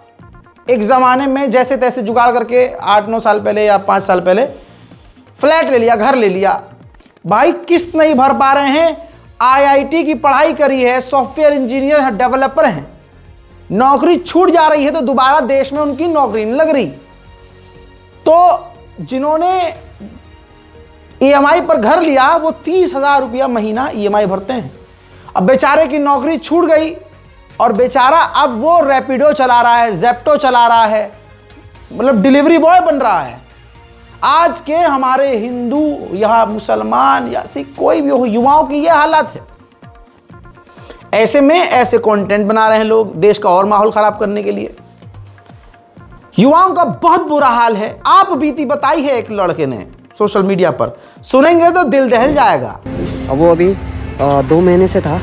एक ज़माने में जैसे तैसे जुगाड़ करके 8-9 साल पहले या 5 साल पहले फ्लैट ले लिया, घर ले लिया, भाई किस्त नहीं भर पा रहे हैं। IIT की पढ़ाई करी है, सॉफ्टवेयर इंजीनियर है, डेवलपर हैं, नौकरी छूट जा रही है तो दोबारा देश में उनकी नौकरी नहीं लग रही। तो जिन्होंने EMI पर घर लिया वो 30,000 रुपया महीना EMI भरते हैं। अब बेचारे की नौकरी छूट गई और बेचारा अब वो रैपिडो चला रहा है, जेप्टो चला रहा है, मतलब डिलीवरी बॉय बन रहा है। आज के हमारे हिंदू या मुसलमान या सिख कोई भी हो, युवाओं की ये हालत है। ऐसे में ऐसे कंटेंट बना रहे हैं लोग देश का और माहौल खराब करने के लिए। युवाओं का बहुत बुरा हाल है। आप बीती बताई है एक लड़के ने सोशल मीडिया पर, सुनेंगे तो दिल दहल जाएगा। वो अभी 2 महीने से था,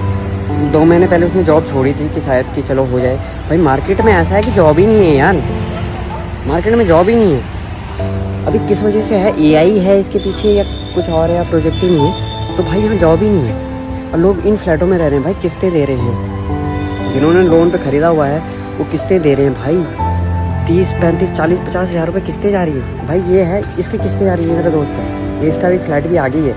2 महीने पहले उसने जॉब छोड़ी थी कि शायद कि चलो हो जाए। भाई मार्केट में ऐसा है कि जॉब ही नहीं है यार, मार्केट में जॉब ही नहीं है। अभी किस वजह से है, AI है इसके पीछे या कुछ और है या प्रोजेक्ट ही नहीं है, तो तो भाई यहाँ जॉब ही नहीं है और लोग इन फ्लैटों में रह रहे हैं भाई, किस्तें दे रहे हैं। जिन्होंने लोन पे खरीदा हुआ है वो किस्तें दे रहे हैं भाई, 30, 35, 40, 50 हज़ार रुपये किस्तें जा रही है भाई। ये है इसकी किस्तें जा रही है, मेरा दोस्त है ये, इसका भी फ्लैट भी आ गई है,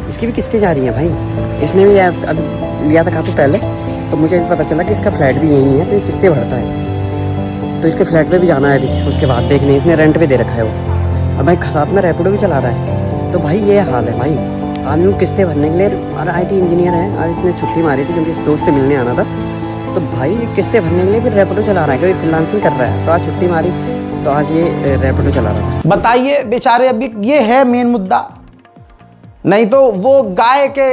इसकी भी किस्तें जा रही हैं भाई। इसने भी अब लिया था काफ़ी पहले, तो मुझे भी पता चला कि इसका फ्लैट भी यहीं है, तो ये किस्तें भरता है, तो इसके फ्लैट पे भी जाना है अभी उसके बाद देखने। इसने रेंट पे दे रखा है वो, और भाई साथ में रैपिडो भी चला रहा है। तो भाई ये हाल है भाई, आदमी को किस्तें भरने के लिए। हमारा IT इंजीनियर है, आज इसने छुट्टी मारी थी क्योंकि इस दोस्त से मिलने आना था, तो भाई किस्तें भरने के लिए फिर रैपिडो चला रहा है क्योंकि फ्रीलांसिंग कर रहा है। तो आज छुट्टी मारी तो आज ये रैपिडो चला रहा था। बताइए बेचारे, अभी ये है मेन मुद्दा। नहीं तो वो गाय के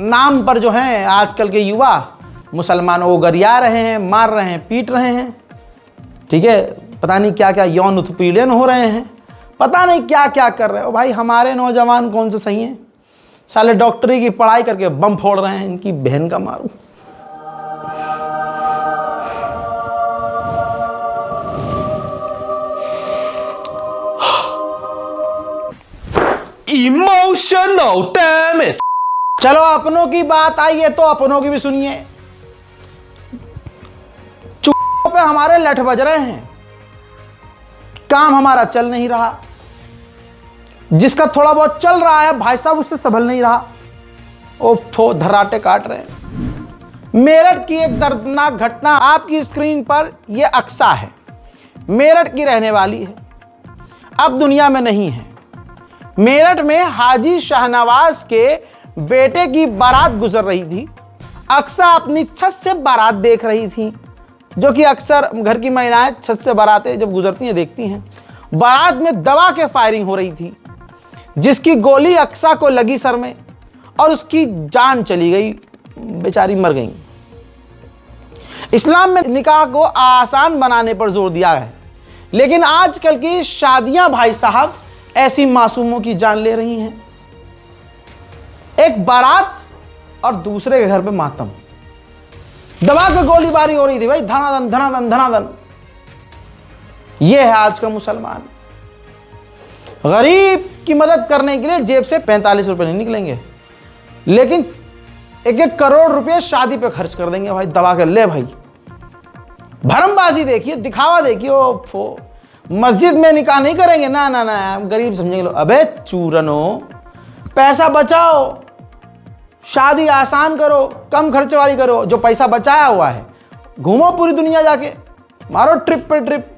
नाम पर जो हैं आजकल के युवा मुसलमानों को गरिया रहे हैं, मार रहे हैं, पीट रहे हैं, ठीक है, पता नहीं क्या क्या यौन उत्पीड़न हो रहे हैं, पता नहीं क्या क्या कर रहे हो। भाई हमारे नौजवान कौन से सही हैं? साले डॉक्टरी की पढ़ाई करके बम फोड़ रहे हैं, इनकी बहन का मारूं। Emotional damage. चलो अपनों की बात आई है तो अपनों की भी सुनिए। चुप्पो पे हमारे लठ बज रहे हैं, काम हमारा चल नहीं रहा, जिसका थोड़ा बहुत चल रहा है भाई साहब उससे संभल नहीं रहा, ओफो धर्राटे काट रहे हैं। मेरठ की एक दर्दनाक घटना आपकी स्क्रीन पर, यह अक्सा है, मेरठ की रहने वाली है, अब दुनिया में नहीं है। मेरठ में हाजी शाहनवाज के बेटे की बारात गुजर रही थी। अक्सा अपनी छत से बारात देख रही थी, जो कि अक्सर घर की महिलाएं छत से बारातें जब गुजरती हैं देखती हैं। बारात में दवा के फायरिंग हो रही थी, जिसकी गोली अक्सा को लगी सर में और उसकी जान चली गई, बेचारी मर गई। इस्लाम में निकाह को आसान बनाने पर जोर दिया है, लेकिन आजकल की शादियां भाई साहब ऐसी मासूमों की जान ले रही हैं। एक बारात और दूसरे के घर पे मातम, दबा के गोलीबारी हो रही थी भाई, धनाधन धनाधन धनाधन। यह है आज का मुसलमान। गरीब की मदद करने के लिए जेब से 45 रुपए नहीं निकलेंगे, लेकिन 1-1 करोड़ रुपए शादी पे खर्च कर देंगे भाई, दबा के ले भाई। भरमबाजी देखिए, दिखावा देखिए। ओ मस्जिद में निकाह नहीं करेंगे, ना ना ना, गरीब समझेंगे लोग। अबे चूरनो, पैसा बचाओ, शादी आसान करो, कम खर्च वाली करो। जो पैसा बचाया हुआ है घूमो पूरी दुनिया जाके, मारो ट्रिप पे ट्रिप।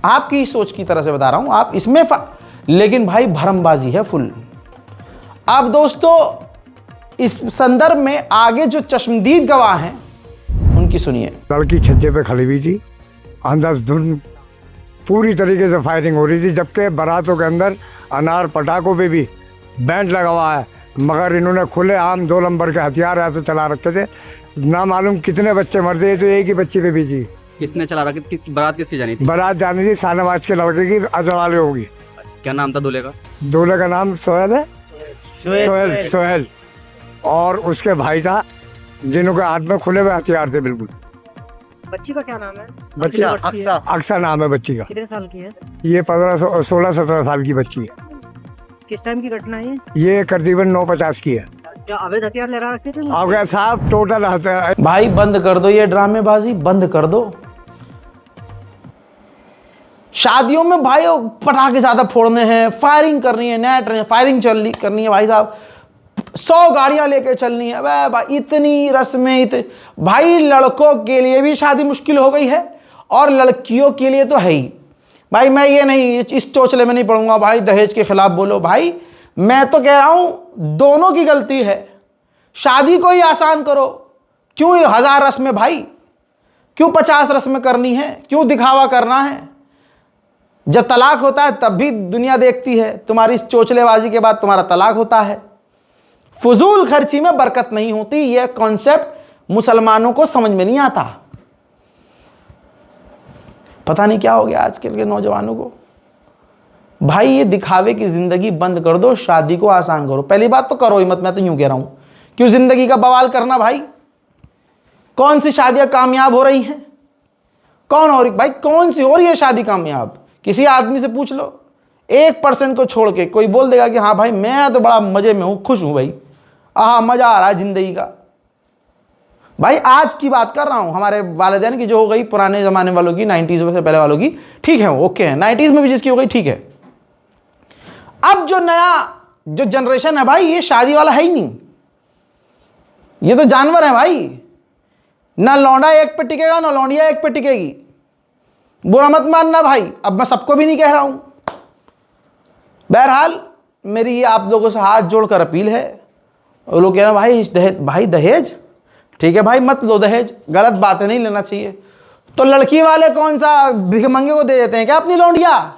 आपकी सोच की तरह से बता रहा हूं, आप इसमें लेकिन भाई भरमबाजी है फुल। अब दोस्तों इस संदर्भ में आगे जो चश्मदीद गवाह हैं उनकी सुनिए। लड़की छज्जे पे खड़ी हुई थी, अंदर धुन पूरी तरीके से फायरिंग हो रही थी, जबकि बारातों के अंदर अनार पटाखों पे भी बैंड लगा हुआ है, मगर इन्होंने खुले आम 2 नंबर के हथियार ऐसे चला रखे थे। ना मालूम कितने बच्चे मर गए, तो एक ही बच्ची पे भी जी। किसने चला रखा? बारात किसकी जानी थी? बारात जानी थी शाहनवाज के लड़के की, अजवाले होगी। अच्छा, क्या नाम था दूल्हे का? दूल्हे का नाम सोहेल है, सोहेल। और उसके भाई था, जिनके हाथ में खुले हुए हथियार थे बिल्कुल। बच्ची का क्या नाम है? बच्ची अक्सा नाम है बच्ची का। कितने साल की है? ये 16-17 साल की बच्ची है। किस टाइम की घटना है? ये करीबन 9:50 की है। क्या अवैध हथियार ले रखे थे? अवैध साहब टोटल हथियार। भाई बंद कर दो ये ड्रामेबाजी, बंद कर दो। शादियों में भाई पटाखे ज्यादा फोड़ने हैं, फायरिंग करनी है, नेट फायरिंग करनी है भाई साहब, 100 गाड़ियां लेके चलनी है। भाई इतनी रस्में, भाई लड़कों के लिए भी शादी मुश्किल हो गई है और लड़कियों के लिए तो है ही। भाई मैं ये नहीं, इस चोचले में नहीं पढ़ूंगा भाई दहेज के खिलाफ बोलो। भाई मैं तो कह रहा हूं दोनों की गलती है। शादी को ही आसान करो, क्यों 1000 रस्में भाई, क्यों 50 रस्में करनी है, क्यों दिखावा करना है? जब तलाक होता है तब भी दुनिया देखती है, तुम्हारी इस चोचलेबाजी के बाद तुम्हारा तलाक होता है। फजूल खर्ची में बरकत नहीं होती। यह कॉन्सेप्ट मुसलमानों को समझ में नहीं आता। पता नहीं क्या हो गया आजकल के नौजवानों को। भाई ये दिखावे की जिंदगी बंद कर दो, शादी को आसान करो। पहली बात तो करो ही मत, मैं तो यूं कह रहा हूं, क्यों जिंदगी का बवाल करना भाई। कौन सी शादियां कामयाब हो रही हैं? कौन हो रही भाई, कौन सी हो रही है शादी कामयाब? किसी आदमी से पूछ लो, 1% को छोड़ के कोई बोल देगा कि हाँ भाई मैं तो बड़ा मजे में हूं, खुश हूं भाई, आहा मजा आ रहा है जिंदगी का। भाई आज की बात कर रहा हूं, हमारे वालिदैन की जो हो गई, पुराने जमाने वालों की, 90s से पहले वालों की, ठीक है, ओके है, 90s में भी जिसकी हो गई ठीक है। अब जो नया जो जनरेशन है भाई, ये शादी वाला है ही नहीं, ये तो जानवर है भाई। ना लौंडा एक पे टिकेगा ना लौंडिया एक पे टिकेगी। बुरा मत मानना भाई, अब मैं सबको भी नहीं कह रहा हूं। बहरहाल मेरी ये आप लोगों से हाथ जोड़कर अपील है। वो लोग कह रहे हैं भाई दहेज, ठीक है भाई मत लो दहेज, गलत बातें नहीं लेना चाहिए। तो लड़की वाले कौन सा भिखमंगे को दे देते हैं क्या अपनी लौंडिया?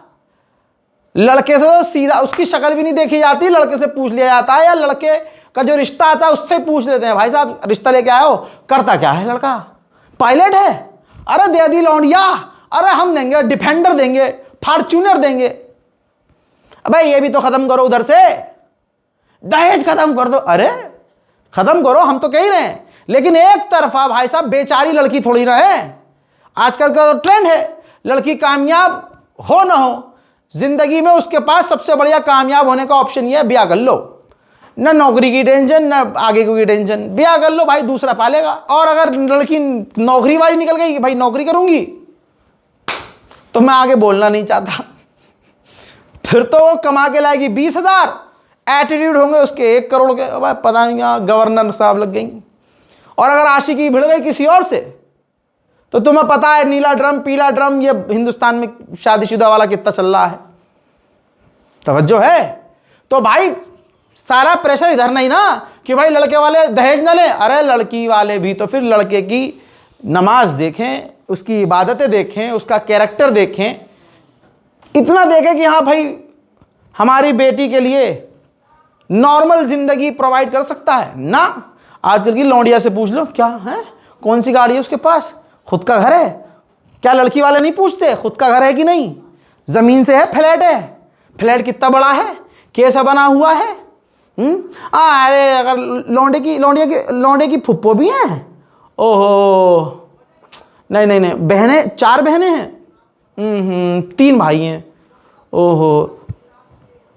लड़के से तो सीधा उसकी शक्ल भी नहीं देखी जाती, लड़के से पूछ लिया जाता है, या लड़के का जो रिश्ता आता है उससे पूछ लेते हैं, भाई साहब रिश्ता लेके आए हो, करता क्या है लड़का? पायलट है? अरे दे दी लौंडिया, अरे हम देंगे, डिफेंडर देंगे, फॉर्च्यूनर देंगे। अबे ये भी तो खत्म करो, उधर से दहेज खत्म कर दो। अरे खत्म करो, हम तो कह ही रहे हैं, लेकिन एक तरफा भाई साहब बेचारी लड़की थोड़ी ना है। आजकल का ट्रेंड है, लड़की कामयाब हो ना हो जिंदगी में, उसके पास सबसे बढ़िया कामयाब होने का ऑप्शन ये है, ब्याह कर लो, ना नौकरी की टेंशन ना आगे की टेंशन, ब्याह कर लो भाई, दूसरा पालेगा। और अगर लड़की नौकरी वाली निकल गई, भाई नौकरी करूंगी, तो मैं आगे बोलना नहीं चाहता, फिर तो वो कमा के लाएगी 20,000, एटीट्यूड होंगे उसके 1 करोड़ के, भाई पता नहीं यहाँ गवर्नर साहब लग गई। और अगर आशिकी भिड़ गई किसी और से, तो तुम्हें पता है नीला ड्रम पीला ड्रम ये हिंदुस्तान में शादीशुदा वाला कितना चल रहा है, तवज्जो है। तो भाई सारा प्रेशर इधर नहीं ना कि भाई लड़के वाले दहेज ना लें, अरे लड़की वाले भी तो फिर लड़के की नमाज देखें, उसकी इबादतें देखें, उसका कैरेक्टर देखें, इतना देखें कि हाँ भाई हमारी बेटी के लिए नॉर्मल जिंदगी प्रोवाइड कर सकता है ना। आजकल की लौंडिया से पूछ लो क्या है, कौन सी गाड़ी है उसके पास, खुद का घर है क्या? लड़की वाले नहीं पूछते खुद का घर है कि नहीं, जमीन से है, फ्लैट है, फ्लैट कितना बड़ा है, कैसा बना हुआ है। अरे अगर लौंडे की फुप्पो भी हैं, ओहो नहीं बहनें, 4 बहनें हैं, 3 भाई हैं, ओहो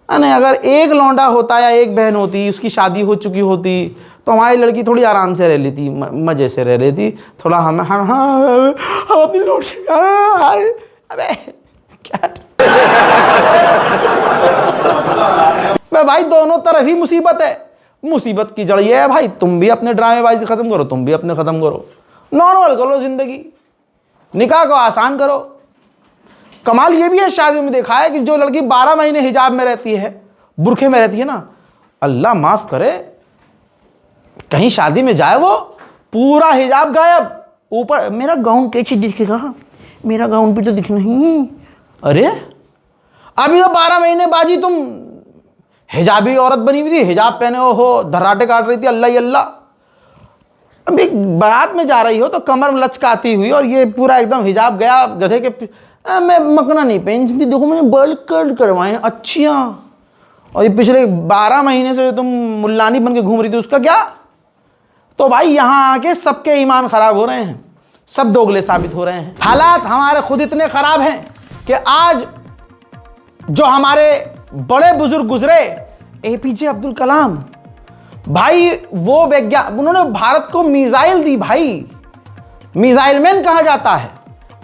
नहीं, अगर एक लौंडा होता या एक बहन होती, उसकी शादी हो चुकी होती, तो हमारी लड़की थोड़ी आराम से रह लेती, मजे से रह लेती, थोड़ा हम अपनी लौंडी, अबे क्या भाई दोनों तरफ ही मुसीबत है। मुसीबत की जड़ ये है भाई, तुम भी अपने ड्रामेबाजी खत्म करो, तुम भी अपने खत्म करो, नॉर्मल करो जिंदगी, निकाह को आसान करो। कमाल ये भी है, शादियों में देखा है कि जो लड़की 12 महीने हिजाब में रहती है, बुरखे में रहती है ना, अल्लाह माफ करे, कहीं शादी में जाए वो पूरा हिजाब गायब, ऊपर मेरा गाउन कैसे दिखेगा, मेरा गाउन भी तो दिख नहीं। अरे अभी तो 12 महीने बाजी तुम हिजाबी औरत बनी हुई थी, हिजाब पहने हो, धर्राटे काट रही थी, अल्लाह ही अल्लाह। अभी बारात में जा रही हो तो कमर लचकाती हुई, और ये पूरा एकदम हिजाब गया गधे के। मैं मकना नहीं पहनती थी, देखो मैंने बर्ल कर्ल करवाए अच्छियाँ, और ये पिछले 12 महीने से तुम मुल्लानी बन के घूम रही थी, उसका क्या? तो भाई यहाँ आके सबके ईमान खराब हो रहे हैं, सब दोगले साबित हो रहे हैं। हालात हमारे खुद इतने खराब हैं कि आज जो हमारे बड़े बुजुर्ग गुजरे, एपीजे अब्दुल कलाम भाई, वो वैज्ञानिक, उन्होंने भारत को मिसाइल दी भाई, मिसाइल मैन कहा जाता है।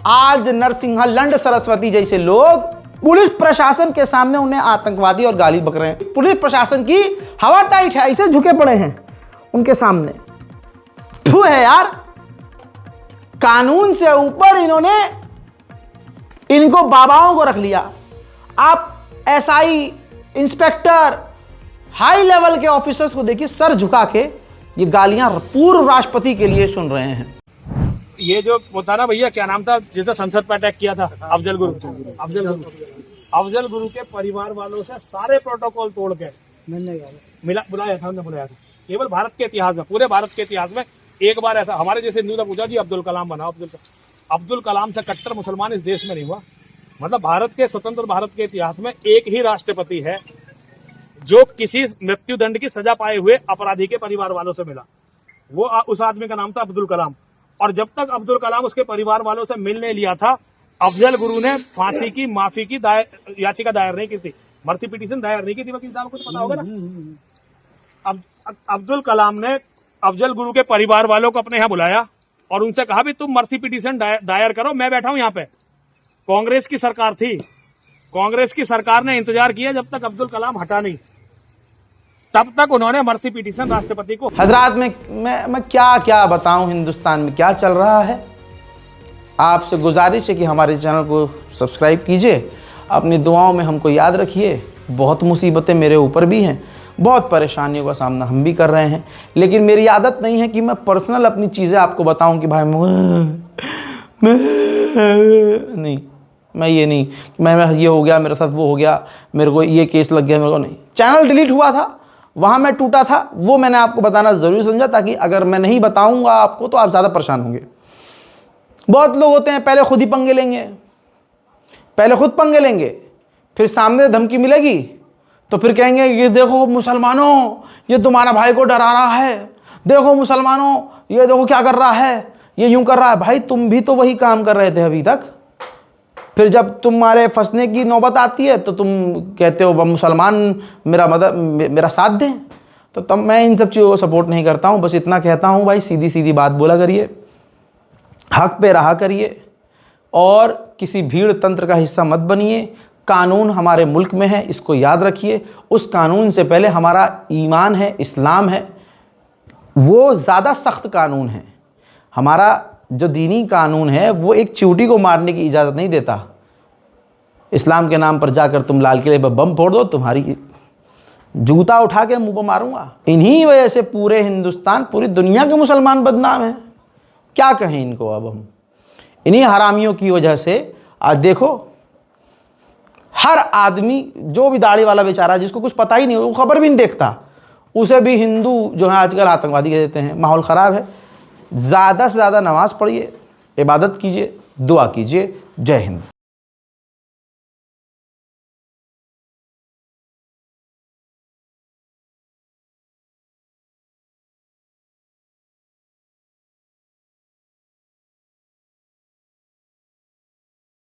आज नरसिंहा लंड सरस्वती जैसे लोग पुलिस प्रशासन के सामने उन्हें आतंकवादी और गाली बक रहे हैं। पुलिस प्रशासन की हवा टाइट है, ऐसे झुके पड़े हैं उनके सामने। थू है यार, कानून से ऊपर इन्होंने इनको बाबाओं को रख लिया। आप एसआई, इंस्पेक्टर, हाई लेवल के ऑफिसर्स को देखिए, सर झुका के ये गालियां पूर्व राष्ट्रपति के लिए सुन रहे हैं। ये जो होता ना भैया, क्या नाम था जिसने संसद पर अटैक किया था, अफजल गुरु के परिवार वालों से सारे प्रोटोकॉल तोड़ के बुलाया था, हमने बुलाया था। केवल भारत के इतिहास में, पूरे भारत के इतिहास में एक बार ऐसा हमारे जैसे हिंदू ने पूछा जी अब्दुल कलाम बनाओ, अब्दुल कलाम से कट्टर मुसलमान इस देश में नहीं हुआ। मतलब भारत के स्वतंत्र भारत के इतिहास में एक ही राष्ट्रपति है जो किसी मृत्युदंड की सजा पाए हुए अपराधी के परिवार वालों से मिला, वो उस आदमी का नाम था अब्दुल कलाम। और जब तक अब्दुल कलाम उसके परिवार वालों से मिलने लिया था, अफजल गुरु ने फांसी की माफी की याचिका दायर नहीं की थी, मर्सी पिटीशन दायर नहीं की थी। वकील साहब को कुछ पता होगा ना। अब अब्दुल कलाम ने अफजल गुरु के परिवार वालों को अपने यहाँ बुलाया और उनसे कहा भी तुम मर्सी पिटीशन दायर करो, मैं बैठा हूं यहाँ पे। कांग्रेस की सरकार थी, कांग्रेस की सरकार ने इंतजार किया जब तक अब्दुल कलाम हटा नहीं, तब तक उन्होंने मर्सी पिटीशन राष्ट्रपति को। हजरात मैं क्या क्या बताऊं हिंदुस्तान में क्या चल रहा है। आपसे गुजारिश है कि हमारे चैनल को सब्सक्राइब कीजिए, अपनी दुआओं में हमको याद रखिए। बहुत मुसीबतें मेरे ऊपर भी हैं, बहुत परेशानियों का सामना हम भी कर रहे हैं, लेकिन मेरी आदत नहीं है कि मैं पर्सनल अपनी चीज़ें आपको बताऊं कि भाई नहीं, मैं ये नहीं कि मैं ये हो गया, मेरे साथ वो हो गया, मेरे को ये केस लग गया, मेरे को नहीं। चैनल डिलीट हुआ था, वहाँ मैं टूटा था, वो मैंने आपको बताना ज़रूरी समझा, ताकि अगर मैं नहीं बताऊँगा आपको तो आप ज़्यादा परेशान होंगे। बहुत लोग होते हैं पहले खुद ही पंगे लेंगे, पहले खुद पंगे लेंगे, फिर सामने धमकी मिलेगी तो फिर कहेंगे ये देखो मुसलमानों, ये तुम्हारा भाई को डरा रहा है, देखो मुसलमानों ये देखो क्या कर रहा है, ये यूं कर रहा है। भाई तुम भी तो वही काम कर रहे थे अभी तक, फिर जब तुम्हारे फंसने की नौबत आती है तो तुम कहते हो मुसलमान मेरा साथ दें। तो तब मैं इन सब चीज़ों को सपोर्ट नहीं करता हूँ। बस इतना कहता हूँ भाई, सीधी सीधी बात बोला करिए, हक पे रहा करिए और किसी भीड़ तंत्र का हिस्सा मत बनिए। कानून हमारे मुल्क में है, इसको याद रखिए। उस कानून से पहले हमारा ईमान है, इस्लाम है, वो ज़्यादा सख्त कानून है। हमारा जो दीनी कानून है वो एक चींटी को मारने की इजाज़त नहीं देता। इस्लाम के नाम पर जाकर तुम लाल किले पर बम फोड़ दो, तुम्हारी जूता उठा के मुंह पर मारूंगा। इन्हीं वजह से पूरे हिंदुस्तान, पूरी दुनिया के मुसलमान बदनाम हैं। क्या कहें इनको अब हम, इन्हीं हरामियों की वजह से। आज देखो हर आदमी, जो भी दाढ़ी वाला बेचारा जिसको कुछ पता ही नहीं, वो खबर भी नहीं देखता, उसे भी हिंदू जो है आजकल आतंकवादी कह देते हैं। माहौल ख़राब है। ज़्यादा से ज़्यादा नमाज़ पढ़िए, इबादत कीजिए, दुआ कीजिए। जय हिंद।